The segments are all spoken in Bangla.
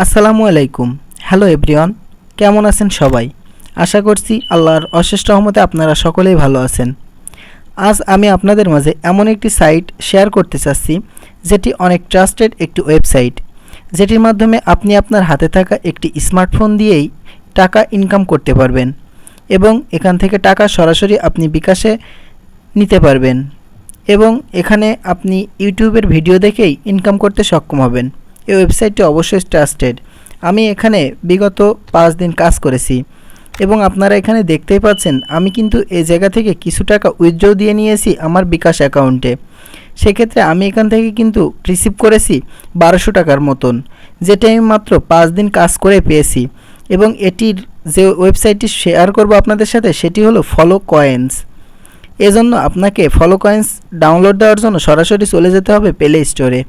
আসসালামু আলাইকুম। হ্যালো এভরিওয়ান, কেমন আছেন সবাই? আশা করছি আল্লাহর অশেষ রহমতে আপনারা সকলেই ভালো আছেন। আজ আমি আপনাদের মাঝে এমন একটি সাইট শেয়ার করতে চাচ্ছি যেটি অনেক ট্রাস্টেড একটি ওয়েবসাইট, যেটির মাধ্যমে আপনি আপনার হাতে থাকা একটি স্মার্টফোন দিয়েই টাকা ইনকাম করতে পারবেন এবং এখান থেকে টাকা সরাসরি আপনি বিকাশে নিতে পারবেন এবং এখানে আপনি ইউটিউবের ভিডিও দেখেই ইনকাম করতে সক্ষম হবেন। এই ওয়েবসাইটটি অবশ্যই ট্রাস্টেড। আমি এখানে বিগত 5 দিন কাজ করেছি এবং আপনারা এখানে দেখতেই পাচ্ছেন আমি কিন্তু এই জায়গা থেকে কিছু টাকা উইথড্র দিয়ে নিয়েছি আমার বিকাশ অ্যাকাউন্টে। সেক্ষেত্রে আমি এখান থেকে কিন্তু রিসিভ করেছি 1200 টাকার মতন, যেটা আমি মাত্র 5 দিন কাজ করে পেয়েছি। এবং এটির যে ওয়েবসাইটটি শেয়ার করব আপনাদের সাথে সেটি হলো ফলো কয়েন্স। এজন্য আপনাকে ফলো কয়েন্স ডাউনলোড দেওয়ার জন্য সরাসরি চলে যেতে হবে প্লে স্টোরে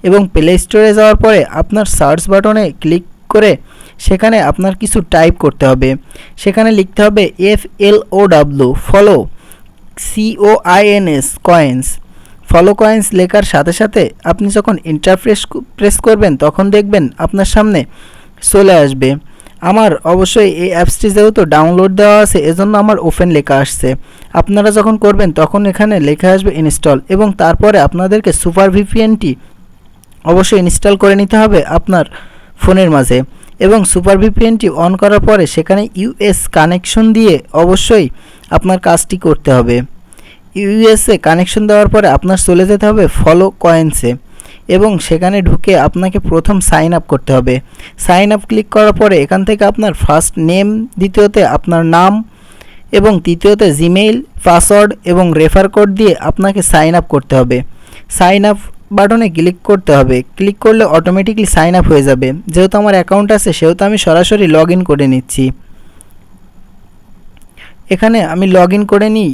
এবং প্লে স্টোরে যাওয়ার পরে আপনার সার্চ বাটনে ক্লিক করে সেখানে আপনার কিছু টাইপ করতে হবে। সেখানে লিখতে হবে FLOW follow COINS coins. Follow coins লেখার সাথে সাথে আপনি যখন ইন্টারপ্রেস প্রেস করবেন তখন দেখবেন আপনার সামনে চলে আসবে। আমার অবশ্যই এই অ্যাপসটি যেহেতু ডাউনলোড দেওয়া আছে এজন্য আমার ওপেন লেখা আসছে। আপনারা যখন করবেন তখন এখানে লেখা আসবে ইনস্টল এবং তারপরে আপনাদেরকে সুপার ভিপিএনটি অবশ্যই ইনস্টল করে নিতে হবে আপনার ফোনের মাঝে এবং সুপার ভিপিএনটি অন করার পরে সেখানে ইউএস কানেকশন দিয়ে অবশ্যই আপনার কাজটি করতে হবে। ইউএসএ কানেকশন দেওয়ার পরে আপনার চলে যেতে হবে ফলো কয়েন্সে এবং সেখানে ঢুকে আপনাকে প্রথম সাইন আপ করতে হবে। সাইন আপ ক্লিক করার পরে এখান থেকে আপনার ফার্স্ট নেম, দ্বিতীয়তে আপনার নাম এবং তৃতীয়তে জিমেইল, পাসওয়ার্ড এবং রেফার কোড দিয়ে আপনাকে সাইন আপ করতে হবে। সাইন আপ বাটনে ক্লিক করতে হবে। ক্লিক করলে অটোমেটিকলি সাইন আপ হয়ে যাবে। যেহেতু আমার অ্যাকাউন্ট আছে সেহেতু আমি সরাসরি লগ ইন করে নিচ্ছি। এখানে আমি লগ ইন করে নিই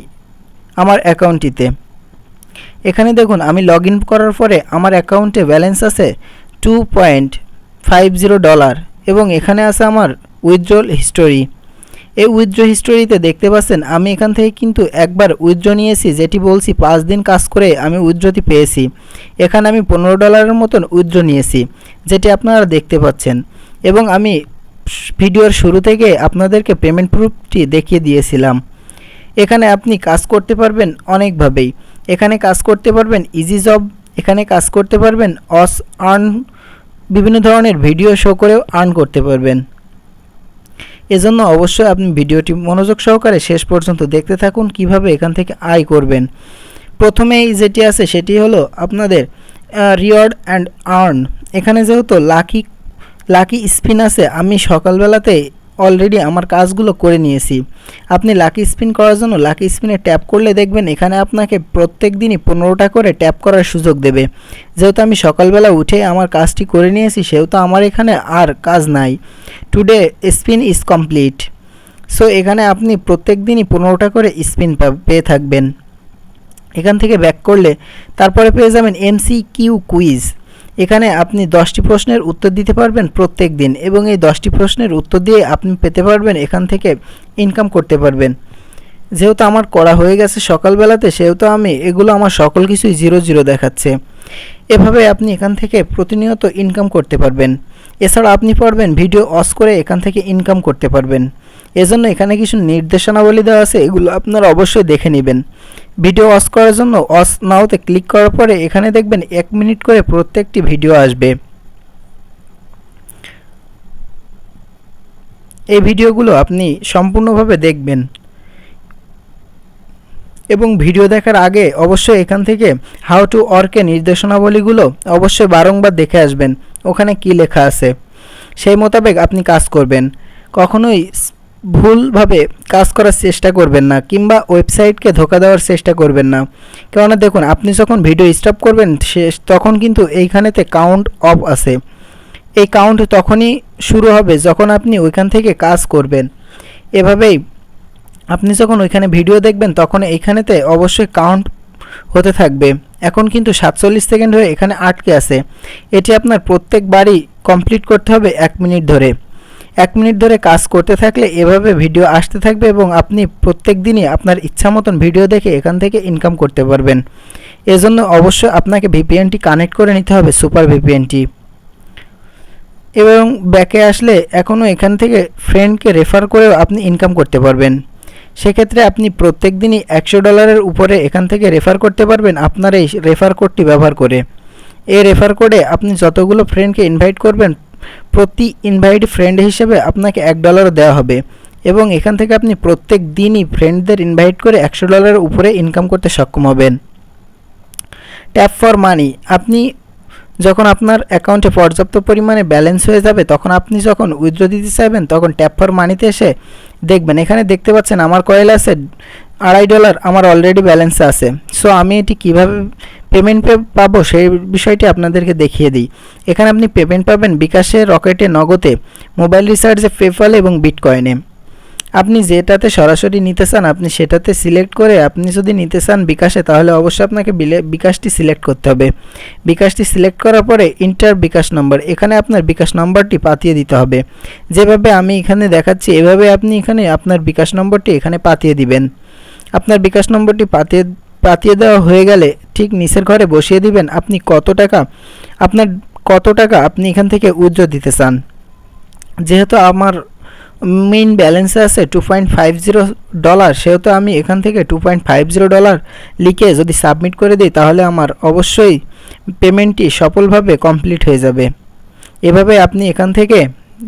আমার অ্যাকাউন্টটিতে। এখানে দেখুন আমি লগ ইন করার পরে আমার অ্যাকাউন্টে ব্যালেন্স আছে $2.50 এবং এখানে আছে আমার উইথড্রল হিস্টোরি। এই উইথড্র হিস্টোরিতে দেখতে পাচ্ছেন আমি এখান থেকে কিন্তু একবার উইথড্র নিয়েছি, যেটি বলছি 5 দিন কাজ করে আমি উইথড্রটি পেয়েছি। এখানে আমি $15 মতন উইথড্র নিয়েছি, যেটি আপনারা দেখতে পাচ্ছেন এবং আমি ভিডিওর শুরু থেকে আপনাদেরকে পেমেন্ট প্রুফটি দেখিয়ে দিয়েছিলাম। এখানে আপনি কাজ করতে পারবেন অনেকভাবেই। এখানে কাজ করতে পারবেন ইজি জব, এখানে কাজ করতে পারবেন আর্ন, বিভিন্ন ধরনের ভিডিও শো করেও আর্ন করতে পারবেন। এজন্য অবশ্যই আপনি ভিডিওটি মনোযোগ সহকারে শেষ পর্যন্ত দেখতে থাকুন কিভাবে এখান থেকে আয় করবেন। প্রথমেই যেটি আছে সেটি হলো আপনাদের রিওয়ার্ড অ্যান্ড আর্ন। এখানে যেহেতু লাকি স্পিন আছে, আমি সকালবেলাতে অলরেডি আমার কাজগুলো করে নিয়েছি। আপনি লাকি স্পিন করার জন্য লাকি স্পিনে ট্যাপ করলে দেখবেন এখানে আপনাকে প্রত্যেক দিনই 15টা করে ট্যাপ করার সুযোগ দেবে। যেহেতু আমি সকালবেলা উঠে আমার কাজটি করে নিয়েছি সেহেতু আমার এখানে আর কাজ নাই। Today spin is complete. So এখানে আপনি প্রত্যেক দিনই 15টা করে স্পিন পেয়ে থাকবেন। এখান থেকে ব্যাক করলে তারপরে পেয়ে যাবেন MCQ কুইজ। এখানে আপনি 10টি প্রশ্নের উত্তর দিতে পারবেন প্রত্যেক দিন এবং এই 10টি প্রশ্নের উত্তর দিয়ে আপনি পেতে পারবেন, এখান থেকে ইনকাম করতে পারবেন। যেহেতু আমার করা হয়ে গেছে সকালবেলাতে সেহেতু আমি এগুলো আমার সকল কিছুই 0 দেখাচ্ছে। এভাবে আপনি এখান থেকে প্রতিনিয়ত ইনকাম করতে পারবেন। এছাড়া আপনি পারবেন ভিডিও অস করে এখান থেকে ইনকাম করতে পারবেন। এজন্য এখানে কিছু নির্দেশনাবলী দেওয়া আছে, এগুলো আপনারা অবশ্যই দেখে নেবেন। ভিডিও অস করার জন্য অস নাওতে ক্লিক করার পরে এখানে দেখবেন 1 মিনিট করে প্রত্যেকটি ভিডিও আসবে। এই ভিডিওগুলো আপনি সম্পূর্ণভাবে দেখবেন এবং ভিডিও দেখার আগে অবশ্যই এখান থেকে হাউ টু ওয়ার্কের নির্দেশনাবলীগুলো অবশ্যই বারংবার দেখে আসবেন। ওখানে কি লেখা আছে সেই মোতাবেক আপনি কাজ করবেন। কখনোই ভুলভাবে কাজ করার চেষ্টা করবেন না কিংবা ওয়েবসাইটকে ধোঁকা দেওয়ার চেষ্টা করবেন না। কেননা দেখুন আপনি যখন ভিডিও স্টপ করবেন তখন কিন্তু এইখানেতে কাউন্ট অফ আছে। এই কাউন্ট তখনই শুরু হবে যখন আপনি ওইখান থেকে কাজ করবেন। এভাবেই আপনি যখন ওইখানে ভিডিও দেখবেন তখন এইখানেতে অবশ্যই কাউন্ট হতে থাকবে। এখন কিন্তু 47 সেকেন্ড হয়ে এখানে আটকে আছে। এটি আপনার প্রত্যেকবারই কমপ্লিট করতে হবে 1 মিনিট ধরে। 1 মিনিট ধরে কাজ করতে থাকলে এভাবে ভিডিও আসতে থাকবে এবং আপনি প্রত্যেক দিনই আপনার ইচ্ছা মতন ভিডিও দেখে এখান থেকে ইনকাম করতে পারবেন। এজন্য অবশ্যই আপনাকে ভিপিএনটি কানেক্ট করে নিতে হবে, সুপার ভিপিএনটি। এবং ব্যাকে আসলে এখনও এখান থেকে ফ্রেন্ডকে রেফার করেও আপনি ইনকাম করতে পারবেন। সেক্ষেত্রে আপনি প্রত্যেক দিনই $100 উপরে এখান থেকে রেফার করতে পারবেন আপনার এই রেফার কোডটি ব্যবহার করে। এই রেফার কোডে আপনি যতগুলো ফ্রেন্ডকে ইনভাইট করবেন প্রতি ইনভাইট ফ্রেন্ড হিসেবে আপনাকে $1 দেওয়া হবে এবং এখান থেকে আপনি প্রত্যেক দিনই ফ্রেন্ডদের ইনভাইট করে $100 উপরে ইনকাম করতে সক্ষম হবেন। ট্যাপ ফর মানি, আপনি যখন আপনার অ্যাকাউন্টে পর্যাপ্ত পরিমাণে ব্যালেন্স হয়ে যাবে তখন আপনি যখন উইথড্র দিতে চাইবেন তখন ট্যাপ ফর মানিতে এসে দেখবেন এখানে দেখতে পাচ্ছেন আমার কয়েল আছে $2.5, আমার অলরেডি ব্যালেন্সে আছে। সো আমি এটি কীভাবে পেমেন্ট পাবো সেই বিষয়টি আপনাদেরকে দেখিয়ে দিই। এখানে আপনি পেমেন্ট পাবেন বিকাশে, রকেটে, নগদে, মোবাইল রিচার্জে, পেপ্যালে এবং বিটকয়েনে। আপনি যেটাতে সরাসরি নিতে চান আপনি সেটাতে সিলেক্ট করে আপনি যদি নিতে চান বিকাশে তাহলে অবশ্যই আপনাকে বিকাশটি সিলেক্ট করতে হবে। বিকাশটি সিলেক্ট করার পরে ইন্টার বিকাশ নম্বর, এখানে আপনার বিকাশ নম্বরটি পাঠিয়ে দিতে হবে। যেভাবে আমি এখানে দেখাচ্ছি এভাবে আপনি এখানে আপনার বিকাশ নম্বরটি এখানে পাঠিয়ে দিবেন। আপনার বিকাশ নম্বরটি পাঠিয়ে দেওয়া হয়ে গেলে ঠিক নিচের ঘরে বসিয়ে দিবেন আপনি কত টাকা আপনি এখান থেকে উইথড্র দিতে চান। যেহেতু আমার মেইন ব্যালেন্সে আছে $2.50, সেহেতু আমি এখান থেকে $2.50 লিখে যদি সাবমিট করে দিই তাহলে আমার অবশ্যই পেমেন্টটি সফলভাবে কমপ্লিট হয়ে যাবে। এভাবে আপনি এখান থেকে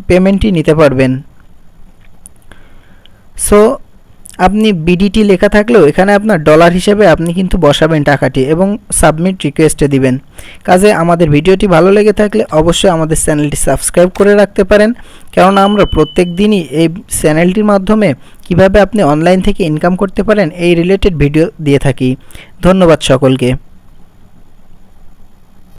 পেমেন্টটি নিতে পারবেন। সো আপনি বিডিটি লেখা থাকলেও এখানে আপনার ডলার হিসেবে আপনি কিন্তু বসাবেন টাকাটি এবং সাবমিট রিকোয়েস্টে দিবেন। কাজে আমাদের ভিডিওটি ভালো লেগে থাকলে অবশ্যই আমাদের চ্যানেলটি সাবস্ক্রাইব করে রাখতে পারেন, কেননা আমরা প্রত্যেক দিনই এই চ্যানেলটির মাধ্যমে কিভাবে আপনি অনলাইন থেকে ইনকাম করতে পারেন এই রিলেটেড ভিডিও দিয়ে থাকি। ধন্যবাদ সকলকে।